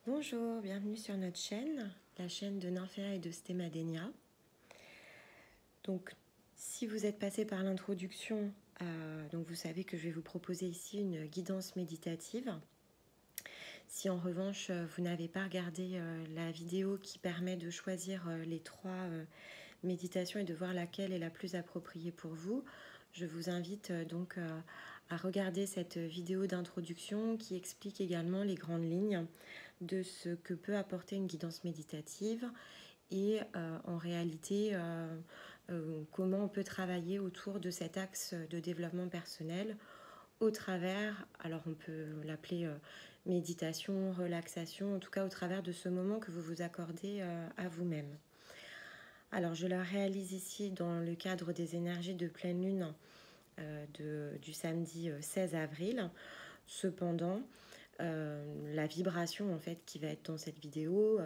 Bonjour, bienvenue sur notre chaîne, la chaîne de Nymphéa et de Stémadénia. Donc, si vous êtes passé par l'introduction, donc vous savez que je vais vous proposer ici une guidance méditative. Si en revanche vous n'avez pas regardé la vidéo qui permet de choisir les trois méditations et de voir laquelle est la plus appropriée pour vous, je vous invite donc à regarder cette vidéo d'introduction qui explique également les grandes lignes de ce que peut apporter une guidance méditative et en réalité comment on peut travailler autour de cet axe de développement personnel au travers, alors on peut l'appeler méditation, relaxation, en tout cas au travers de ce moment que vous vous accordez à vous-même. Alors je la réalise ici dans le cadre des énergies de pleine lune du samedi 16 avril. Cependant, la vibration en fait qui va être dans cette vidéo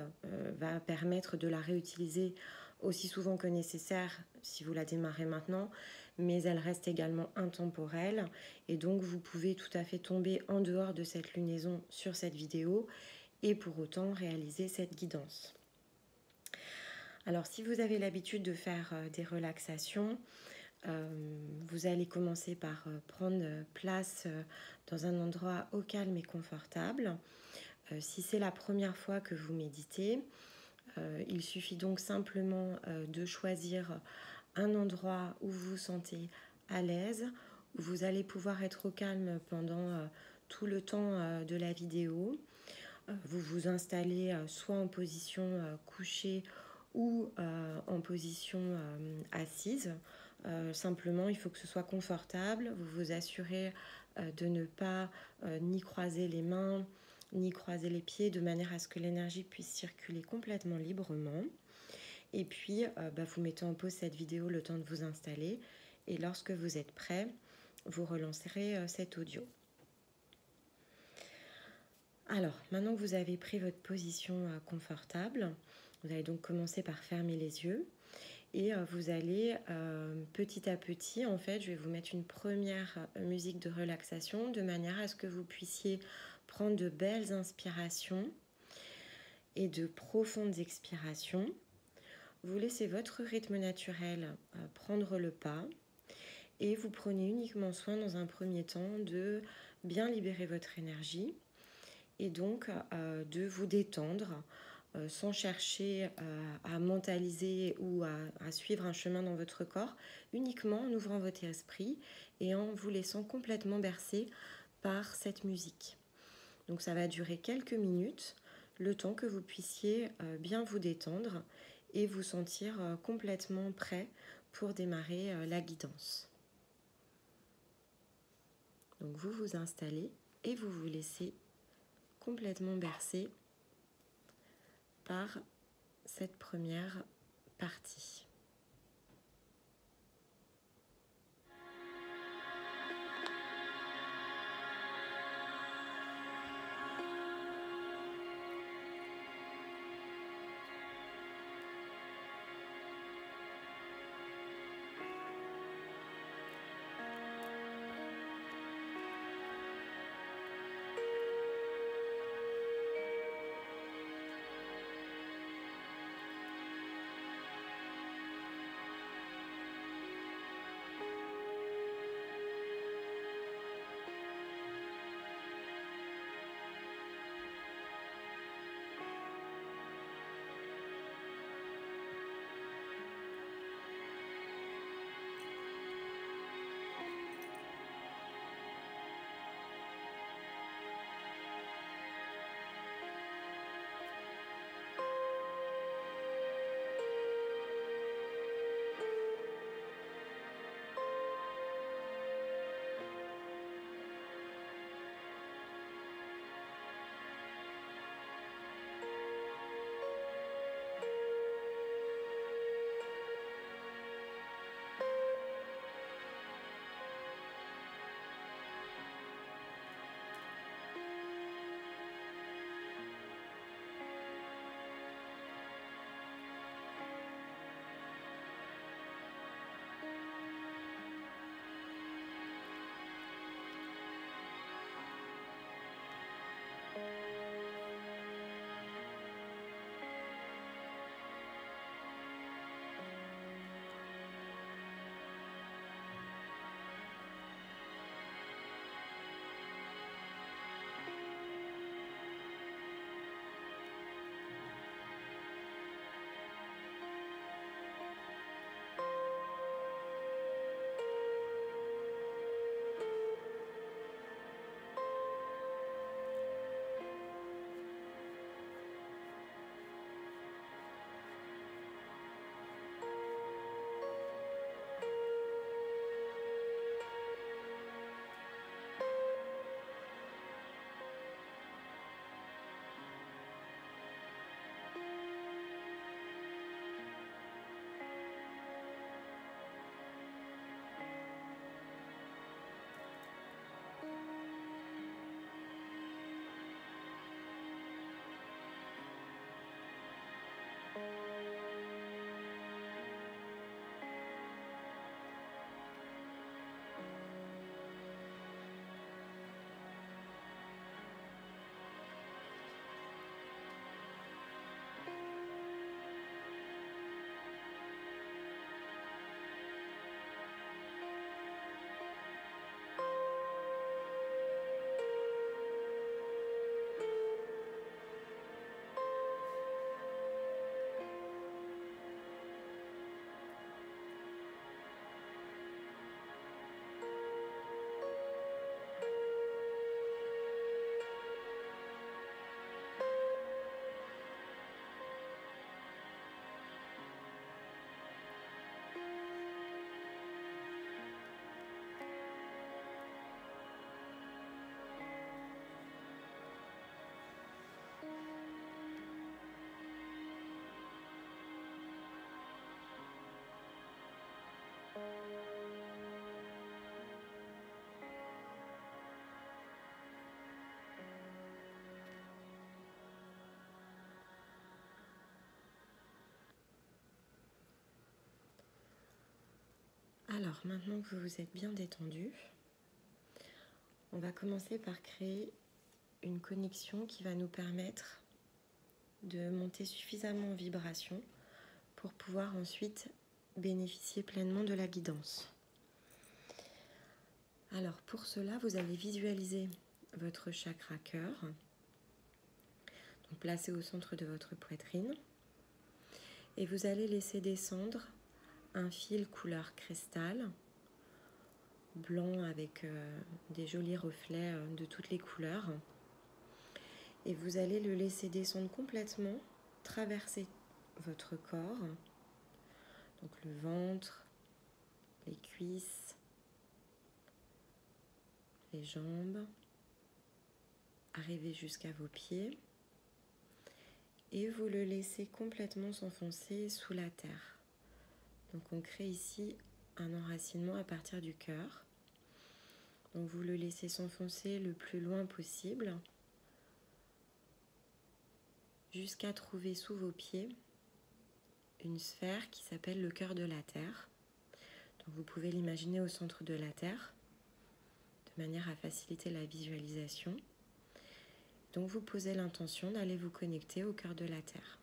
va permettre de la réutiliser aussi souvent que nécessaire si vous la démarrez maintenant, mais elle reste également intemporelle et donc vous pouvez tout à fait tomber en dehors de cette lunaison sur cette vidéo et pour autant réaliser cette guidance. Alors si vous avez l'habitude de faire des relaxations, vous allez commencer par prendre place dans un endroit au calme et confortable. Si c'est la première fois que vous méditez, il suffit donc simplement de choisir un endroit où vous vous sentez à l'aise, où vous allez pouvoir être au calme pendant tout le temps de la vidéo. Vous vous installez soit en position couchée ou en position assise. Simplement, il faut que ce soit confortable. Vous vous assurez de ne pas ni croiser les mains, ni croiser les pieds, de manière à ce que l'énergie puisse circuler complètement librement. Et puis, vous mettez en pause cette vidéo le temps de vous installer. Et lorsque vous êtes prêt, vous relancerez cet audio. Alors, maintenant que vous avez pris votre position confortable, vous allez donc commencer par fermer les yeux. Et vous allez petit à petit, en fait, je vais vous mettre une première musique de relaxation de manière à ce que vous puissiez prendre de belles inspirations et de profondes expirations. Vous laissez votre rythme naturel prendre le pas et vous prenez uniquement soin dans un premier temps de bien libérer votre énergie et donc de vous détendre sans chercher à mentaliser ou à suivre un chemin dans votre corps, uniquement en ouvrant votre esprit et en vous laissant complètement bercer par cette musique. Donc ça va durer quelques minutes, le temps que vous puissiez bien vous détendre et vous sentir complètement prêt pour démarrer la guidance. Donc vous vous installez et vous vous laissez complètement bercer par cette première partie. Alors, maintenant que vous êtes bien détendu, on va commencer par créer une connexion qui va nous permettre de monter suffisamment en vibration pour pouvoir ensuite bénéficier pleinement de la guidance. Alors pour cela, vous allez visualiser votre chakra cœur, donc placé au centre de votre poitrine, et vous allez laisser descendre un fil couleur cristal, blanc avec des jolis reflets de toutes les couleurs. Et vous allez le laisser descendre complètement, traverser votre corps, donc le ventre, les cuisses, les jambes, arriver jusqu'à vos pieds. Et vous le laissez complètement s'enfoncer sous la terre. Donc on crée ici un enracinement à partir du cœur. Donc vous le laissez s'enfoncer le plus loin possible jusqu'à trouver sous vos pieds une sphère qui s'appelle le cœur de la Terre. Donc vous pouvez l'imaginer au centre de la Terre, de manière à faciliter la visualisation. Donc vous posez l'intention d'aller vous connecter au cœur de la Terre.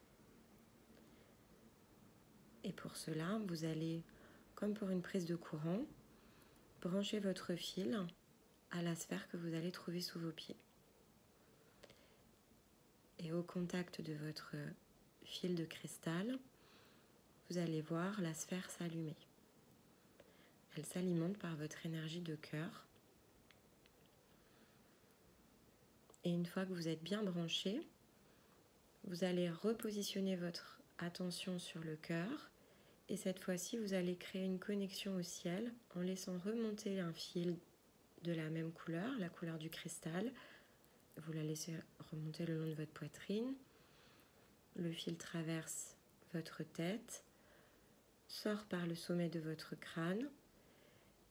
Et pour cela, vous allez, comme pour une prise de courant, brancher votre fil à la sphère que vous allez trouver sous vos pieds. Et au contact de votre fil de cristal, vous allez voir la sphère s'allumer. Elle s'alimente par votre énergie de cœur. Et une fois que vous êtes bien branché, vous allez repositionner votre attention sur le cœur. Et cette fois-ci, vous allez créer une connexion au ciel en laissant remonter un fil de la même couleur, la couleur du cristal. Vous la laissez remonter le long de votre poitrine. Le fil traverse votre tête, sort par le sommet de votre crâne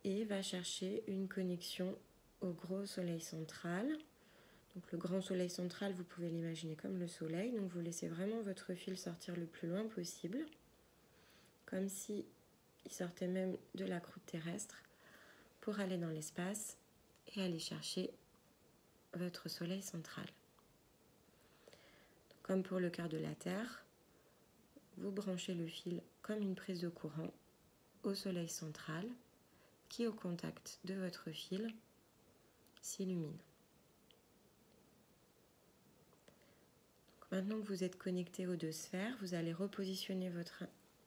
et va chercher une connexion au gros soleil central. Donc le grand soleil central, vous pouvez l'imaginer comme le soleil. Donc vous laissez vraiment votre fil sortir le plus loin possible, comme si il sortait même de la croûte terrestre pour aller dans l'espace et aller chercher votre soleil central. Donc, comme pour le cœur de la Terre, vous branchez le fil comme une prise de courant au soleil central qui, au contact de votre fil, s'illumine. Maintenant que vous êtes connecté aux deux sphères, vous allez repositionner votre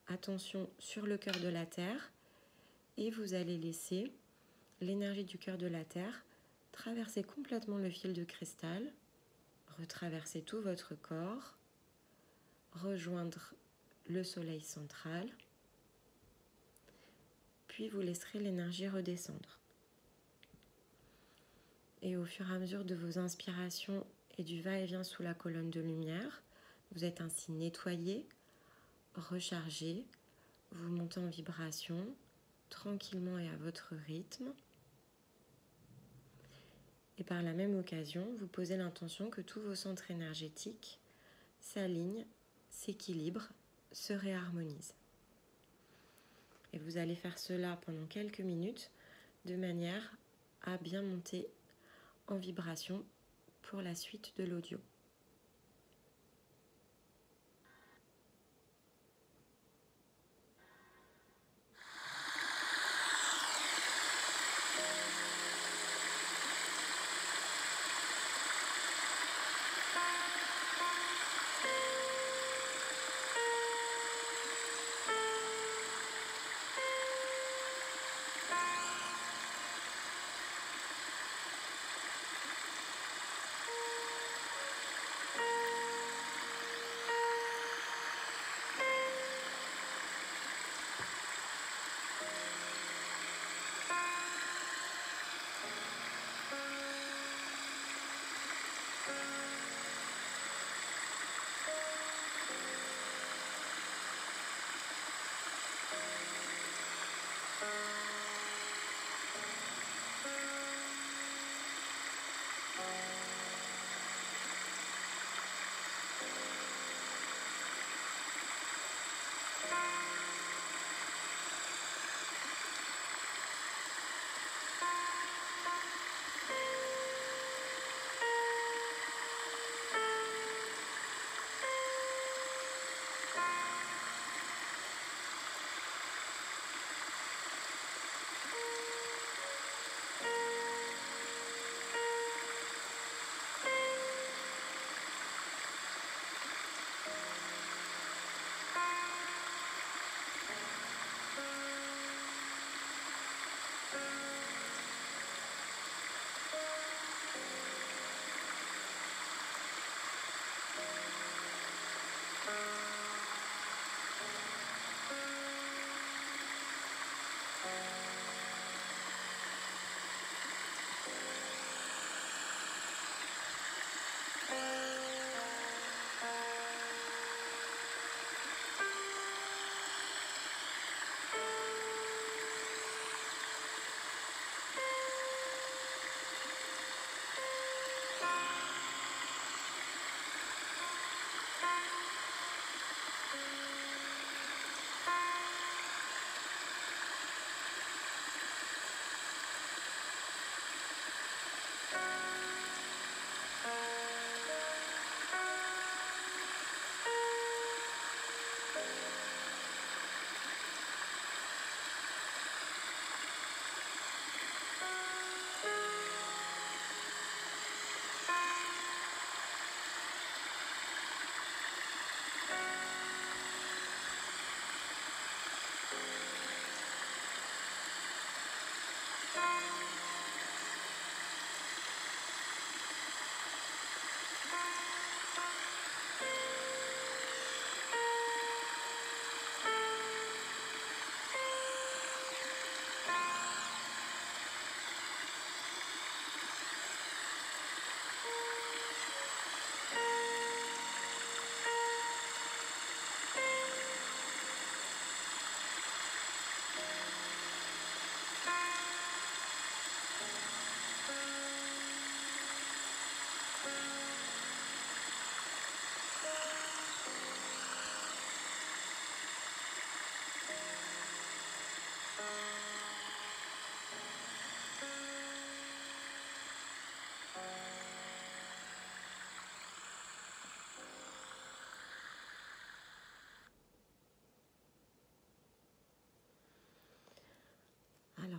attention sur le cœur de la Terre et vous allez laisser l'énergie du cœur de la Terre traverser complètement le fil de cristal, retraverser tout votre corps, rejoindre le soleil central, puis vous laisserez l'énergie redescendre. Et au fur et à mesure de vos inspirations et du va-et-vient sous la colonne de lumière, vous êtes ainsi nettoyé, rechargé, vous montez en vibration, tranquillement et à votre rythme. Et par la même occasion, vous posez l'intention que tous vos centres énergétiques s'alignent, s'équilibrent, se réharmonisent. Et vous allez faire cela pendant quelques minutes de manière à bien monter en vibration pour la suite de l'audio.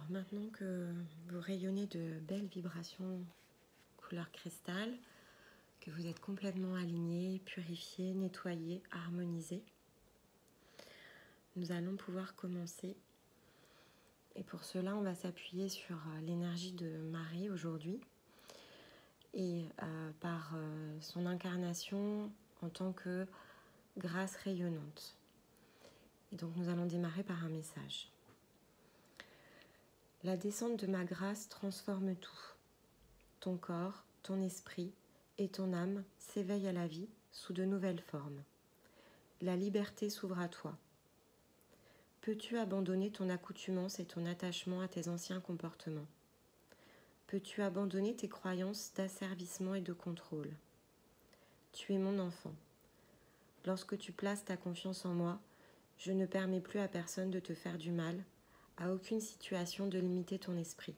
Alors maintenant que vous rayonnez de belles vibrations couleur cristal, que vous êtes complètement aligné, purifié, nettoyé, harmonisé, nous allons pouvoir commencer. Et pour cela, on va s'appuyer sur l'énergie de Marie aujourd'hui et par son incarnation en tant que grâce rayonnante. Et donc nous allons démarrer par un message. La descente de ma grâce transforme tout. Ton corps, ton esprit et ton âme s'éveillent à la vie sous de nouvelles formes. La liberté s'ouvre à toi. Peux-tu abandonner ton accoutumance et ton attachement à tes anciens comportements? Peux-tu abandonner tes croyances d'asservissement et de contrôle? Tu es mon enfant. Lorsque tu places ta confiance en moi, je ne permets plus à personne de te faire du mal, à aucune situation de limiter ton esprit.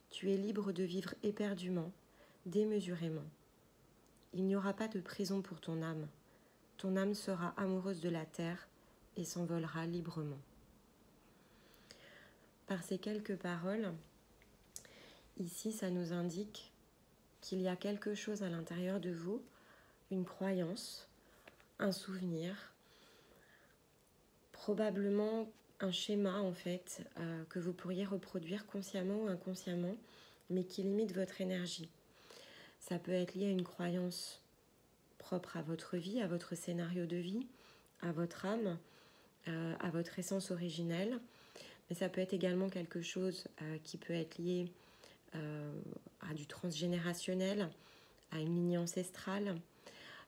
Tu es libre de vivre éperdument, démesurément. Il n'y aura pas de prison pour ton âme. Ton âme sera amoureuse de la terre et s'envolera librement. Par ces quelques paroles, ici, ça nous indique qu'il y a quelque chose à l'intérieur de vous, une croyance, un souvenir, probablement un schéma en fait que vous pourriez reproduire consciemment ou inconsciemment, mais qui limite votre énergie. Ça peut être lié à une croyance propre à votre vie, à votre scénario de vie, à votre âme, à votre essence originelle, mais ça peut être également quelque chose qui peut être lié à du transgénérationnel, à une lignée ancestrale.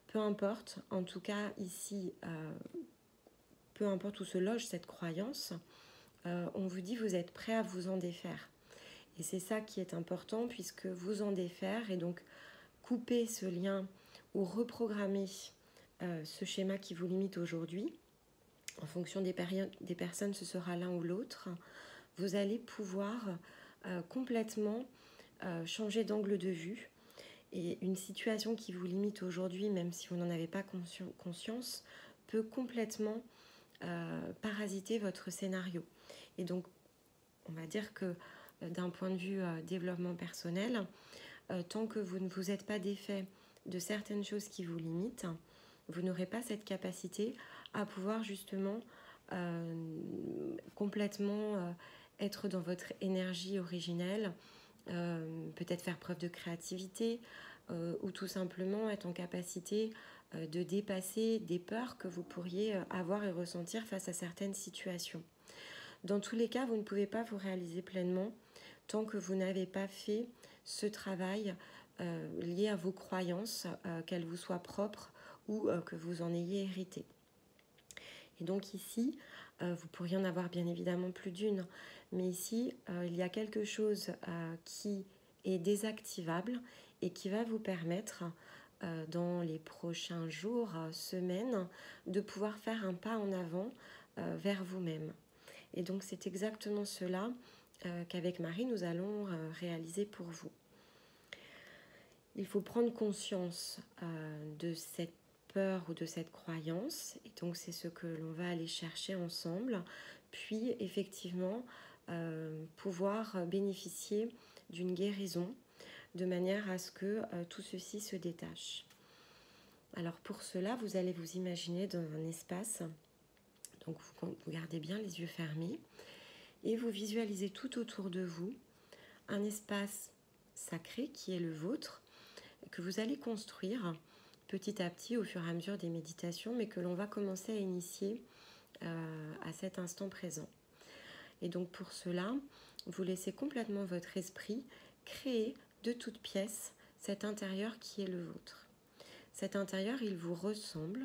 Peu importe, en tout cas ici, peu importe où se loge cette croyance, on vous dit vous êtes prêt à vous en défaire. Et c'est ça qui est important, puisque vous en défaire et donc couper ce lien ou reprogrammer ce schéma qui vous limite aujourd'hui, en fonction des personnes, ce sera l'un ou l'autre, vous allez pouvoir complètement changer d'angle de vue. Et une situation qui vous limite aujourd'hui, même si vous n'en avez pas conscience, peut complètement parasiter votre scénario. Et donc, on va dire que d'un point de vue développement personnel, tant que vous ne vous êtes pas défait de certaines choses qui vous limitent, vous n'aurez pas cette capacité à pouvoir justement complètement être dans votre énergie originelle, peut-être faire preuve de créativité ou tout simplement être en capacité de dépasser des peurs que vous pourriez avoir et ressentir face à certaines situations. Dans tous les cas, vous ne pouvez pas vous réaliser pleinement tant que vous n'avez pas fait ce travail lié à vos croyances, qu'elles vous soient propres ou que vous en ayez hérité. Et donc ici, vous pourriez en avoir bien évidemment plus d'une, mais ici, il y a quelque chose qui est désactivable et qui va vous permettre, dans les prochains jours, semaines, de pouvoir faire un pas en avant vers vous-même. Et donc c'est exactement cela qu'avec Marie, nous allons réaliser pour vous. Il faut prendre conscience de cette peur ou de cette croyance, et donc c'est ce que l'on va aller chercher ensemble, puis effectivement pouvoir bénéficier d'une guérison de manière à ce que tout ceci se détache. Alors pour cela, vous allez vous imaginer dans un espace, donc vous gardez bien les yeux fermés, et vous visualisez tout autour de vous un espace sacré qui est le vôtre, que vous allez construire petit à petit au fur et à mesure des méditations, mais que l'on va commencer à initier à cet instant présent. Et donc pour cela, vous laissez complètement votre esprit créer de toutes pièces cet intérieur qui est le vôtre. Cet intérieur, il vous ressemble,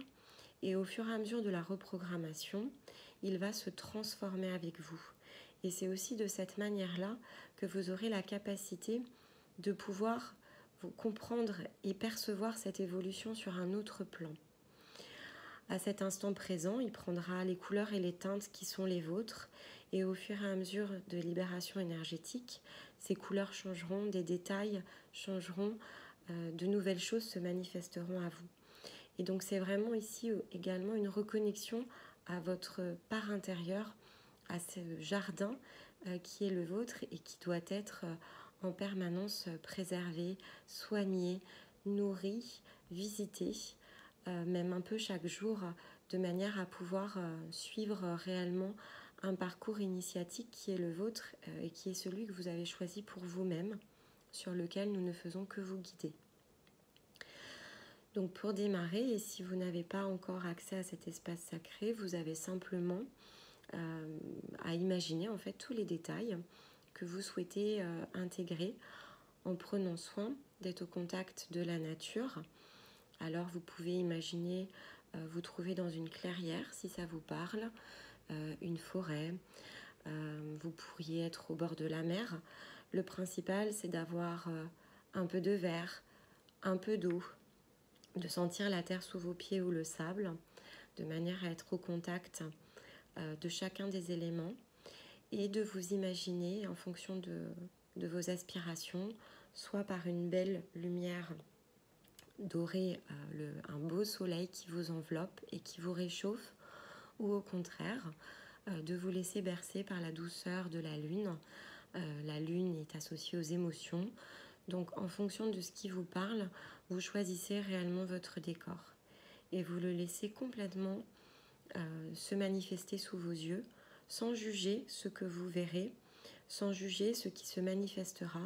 et au fur et à mesure de la reprogrammation, il va se transformer avec vous. Et c'est aussi de cette manière-là que vous aurez la capacité de pouvoir vous comprendre et percevoir cette évolution sur un autre plan. À cet instant présent, il prendra les couleurs et les teintes qui sont les vôtres, et au fur et à mesure de libération énergétique, ces couleurs changeront, des détails changeront, de nouvelles choses se manifesteront à vous. Et donc c'est vraiment ici également une reconnexion à votre part intérieure, à ce jardin qui est le vôtre et qui doit être en permanence préservé, soigné, nourri, visité, même un peu chaque jour, de manière à pouvoir suivre réellement un parcours initiatique qui est le vôtre et qui est celui que vous avez choisi pour vous-même, sur lequel nous ne faisons que vous guider. Donc pour démarrer, et si vous n'avez pas encore accès à cet espace sacré, vous avez simplement à imaginer en fait tous les détails que vous souhaitez intégrer en prenant soin d'être au contact de la nature. Alors vous pouvez imaginer vous trouver dans une clairière si ça vous parle, une forêt, vous pourriez être au bord de la mer. Le principal c'est d'avoir un peu de verre, un peu d'eau, de sentir la terre sous vos pieds ou le sable, de manière à être au contact de chacun des éléments et de vous imaginer en fonction de vos aspirations, soit par une belle lumière dorée, un beau soleil qui vous enveloppe et qui vous réchauffe, ou au contraire, de vous laisser bercer par la douceur de la lune. La lune est associée aux émotions, donc en fonction de ce qui vous parle, vous choisissez réellement votre décor et vous le laissez complètement se manifester sous vos yeux, sans juger ce que vous verrez, sans juger ce qui se manifestera,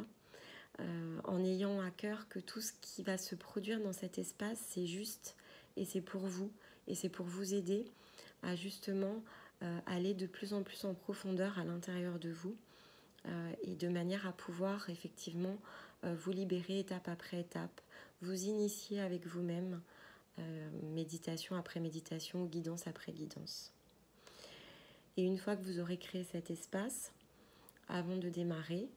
en ayant à cœur que tout ce qui va se produire dans cet espace, c'est juste et c'est pour vous, et c'est pour vous aider à justement aller de plus en plus en profondeur à l'intérieur de vous, et de manière à pouvoir effectivement vous libérer étape après étape, vous initier avec vous-même, méditation après méditation, guidance après guidance. Et une fois que vous aurez créé cet espace, avant de démarrer,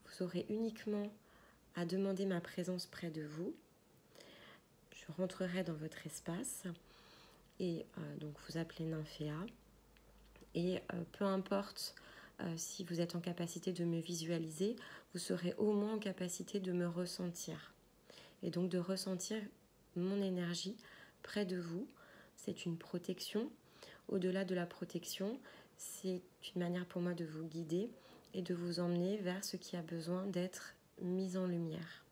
vous aurez uniquement à demander ma présence près de vous. Je rentrerai dans votre espace et donc vous appelez Nymphéa. Et peu importe si vous êtes en capacité de me visualiser, vous serez au moins en capacité de me ressentir. Et donc de ressentir mon énergie près de vous. C'est une protection. Au-delà de la protection, c'est une manière pour moi de vous guider et de vous emmener vers ce qui a besoin d'être mis en lumière.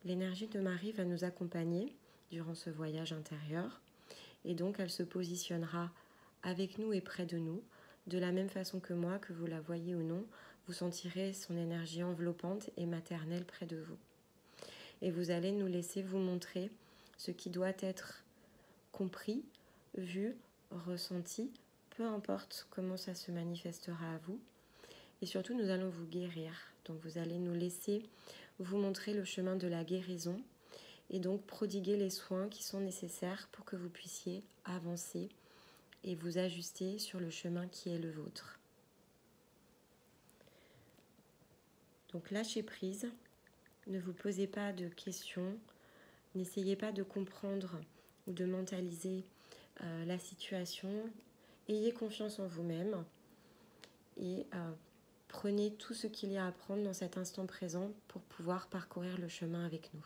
L'énergie de Marie va nous accompagner durant ce voyage intérieur et donc elle se positionnera avec nous et près de nous. De la même façon que moi, que vous la voyez ou non, vous sentirez son énergie enveloppante et maternelle près de vous. Et vous allez nous laisser vous montrer ce qui doit être compris, vu, ressenti, peu importe comment ça se manifestera à vous. Et surtout, nous allons vous guérir. Donc vous allez nous laisser vous montrer le chemin de la guérison et donc prodiguer les soins qui sont nécessaires pour que vous puissiez avancer et vous ajuster sur le chemin qui est le vôtre. Donc lâchez prise, ne vous posez pas de questions, n'essayez pas de comprendre ou de mentaliser la situation. Ayez confiance en vous-même et prenez tout ce qu'il y a à prendre dans cet instant présent pour pouvoir parcourir le chemin avec nous.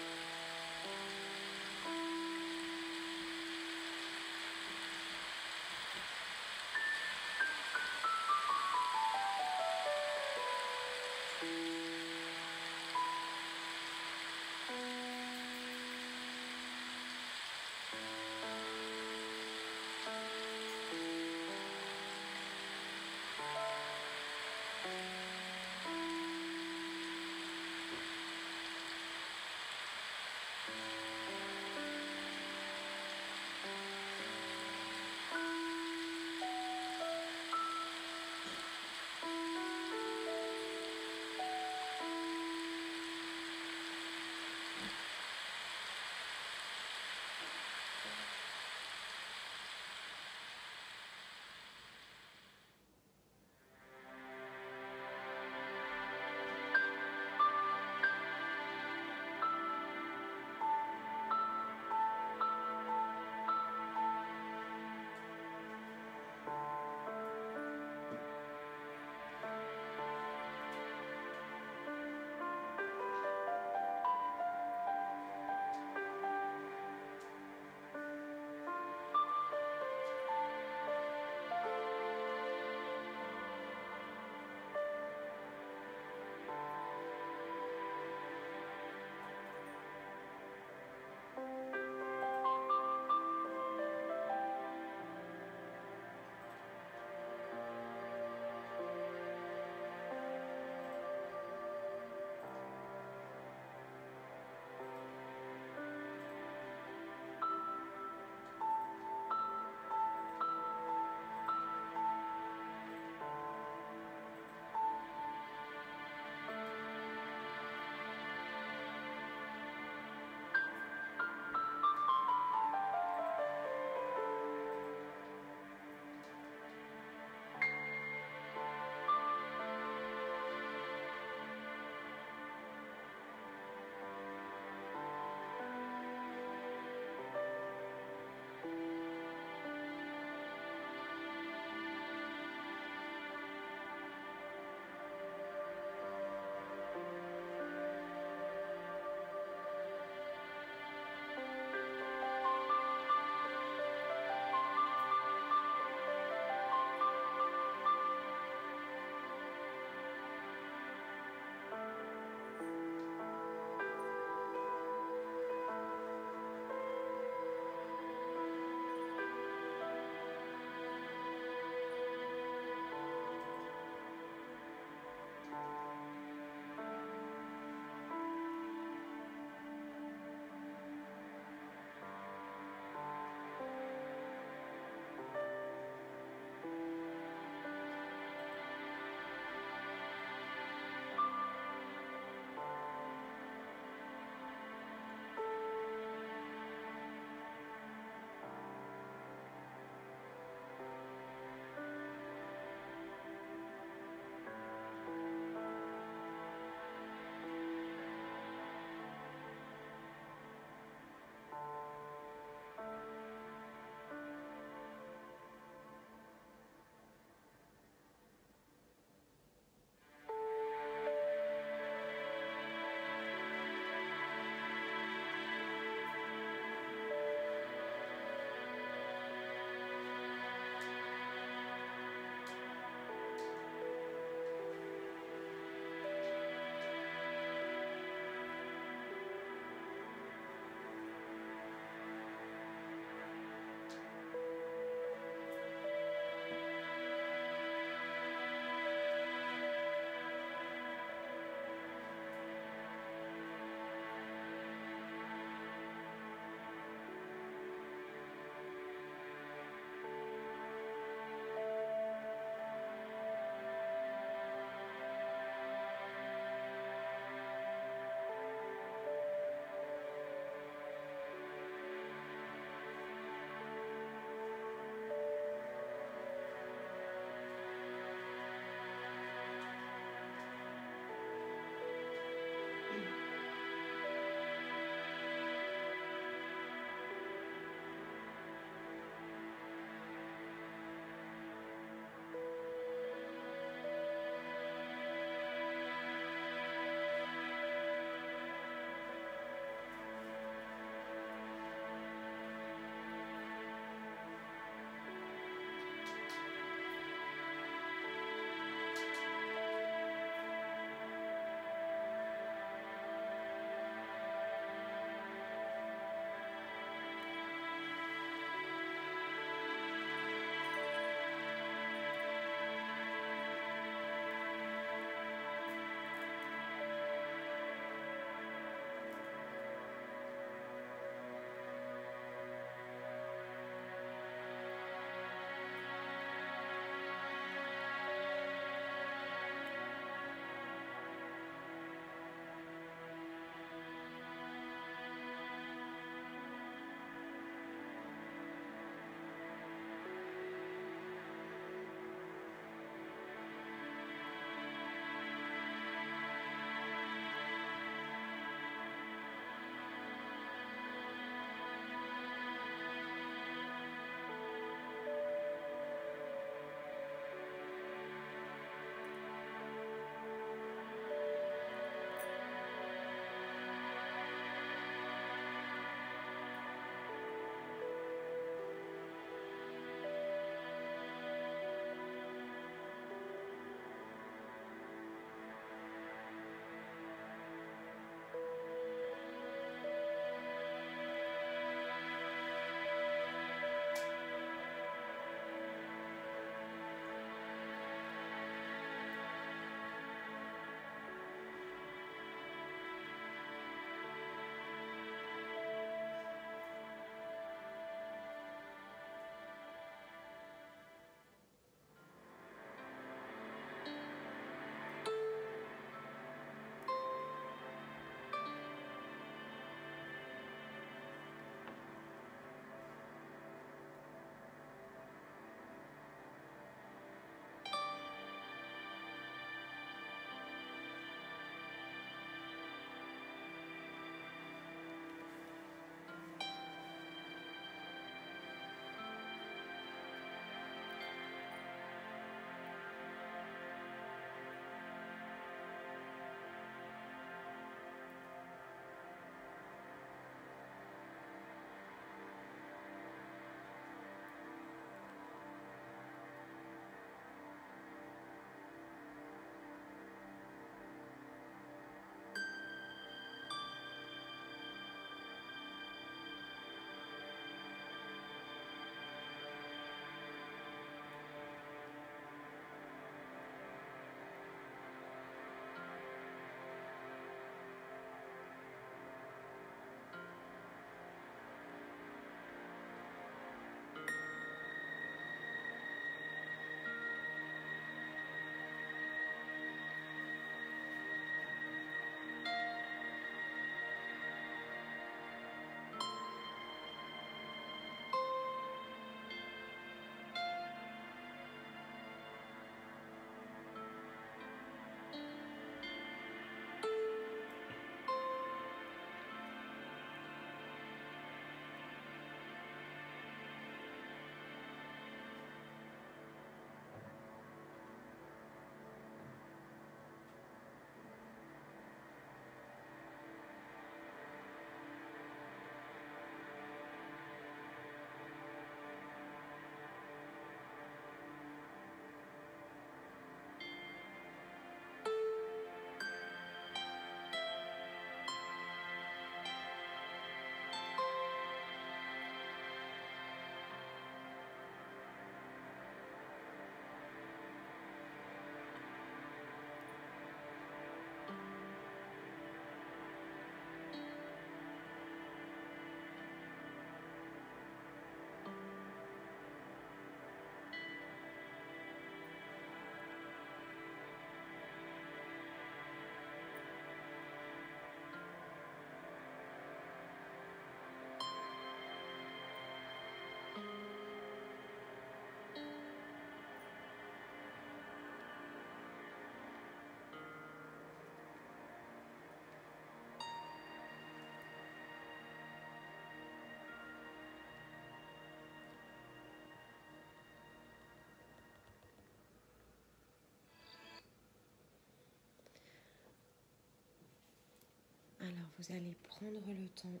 vous allez prendre le temps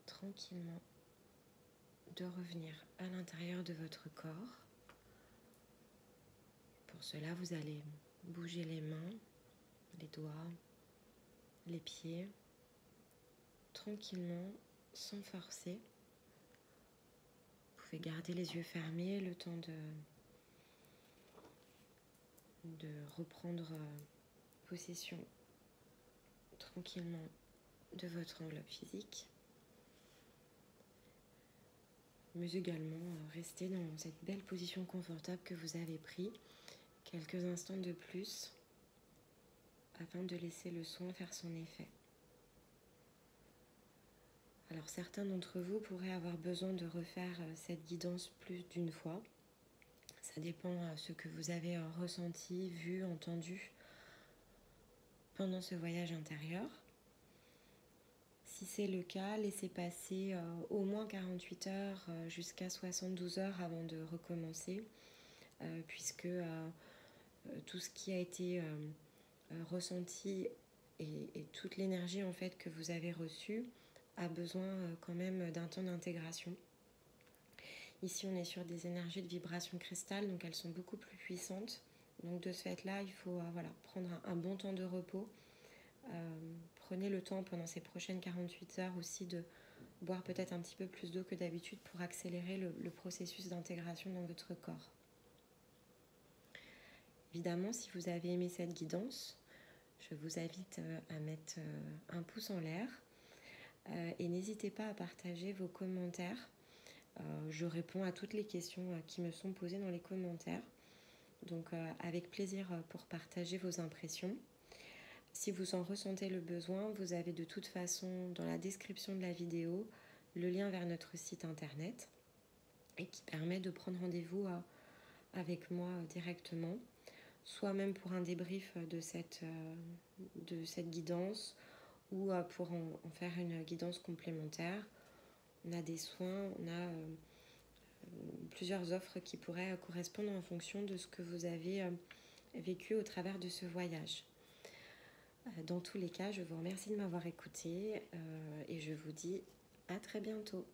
tranquillement de revenir à l'intérieur de votre corps. Pour cela, vous allez bouger les mains, les doigts, les pieds, tranquillement, sans forcer. Vous pouvez garder les yeux fermés le temps de reprendre possession tranquillement de votre enveloppe physique, mais également rester dans cette belle position confortable que vous avez pris quelques instants de plus afin de laisser le soin faire son effet. Alors certains d'entre vous pourraient avoir besoin de refaire cette guidance plus d'une fois. Ça dépend de ce que vous avez ressenti, vu, entendu pendant ce voyage intérieur. Si c'est le cas, laissez passer au moins 48 heures jusqu'à 72 heures avant de recommencer, puisque tout ce qui a été ressenti et toute l'énergie en fait que vous avez reçue a besoin quand même d'un temps d'intégration. Ici, on est sur des énergies de vibration cristal, donc elles sont beaucoup plus puissantes. Donc de ce fait-là, il faut prendre un bon temps de repos. Prenez le temps pendant ces prochaines 48 heures aussi de boire peut-être un petit peu plus d'eau que d'habitude pour accélérer le processus d'intégration dans votre corps. Évidemment, si vous avez aimé cette guidance, je vous invite à mettre un pouce en l'air et n'hésitez pas à partager vos commentaires. Je réponds à toutes les questions qui me sont posées dans les commentaires. Donc avec plaisir pour partager vos impressions. Si vous en ressentez le besoin, vous avez de toute façon dans la description de la vidéo le lien vers notre site internet et qui permet de prendre rendez-vous avec moi directement, soit même pour un débrief de cette guidance ou pour en faire une guidance complémentaire. On a des soins, on a plusieurs offres qui pourraient correspondre en fonction de ce que vous avez vécu au travers de ce voyage. Dans tous les cas, je vous remercie de m'avoir écouté et je vous dis à très bientôt.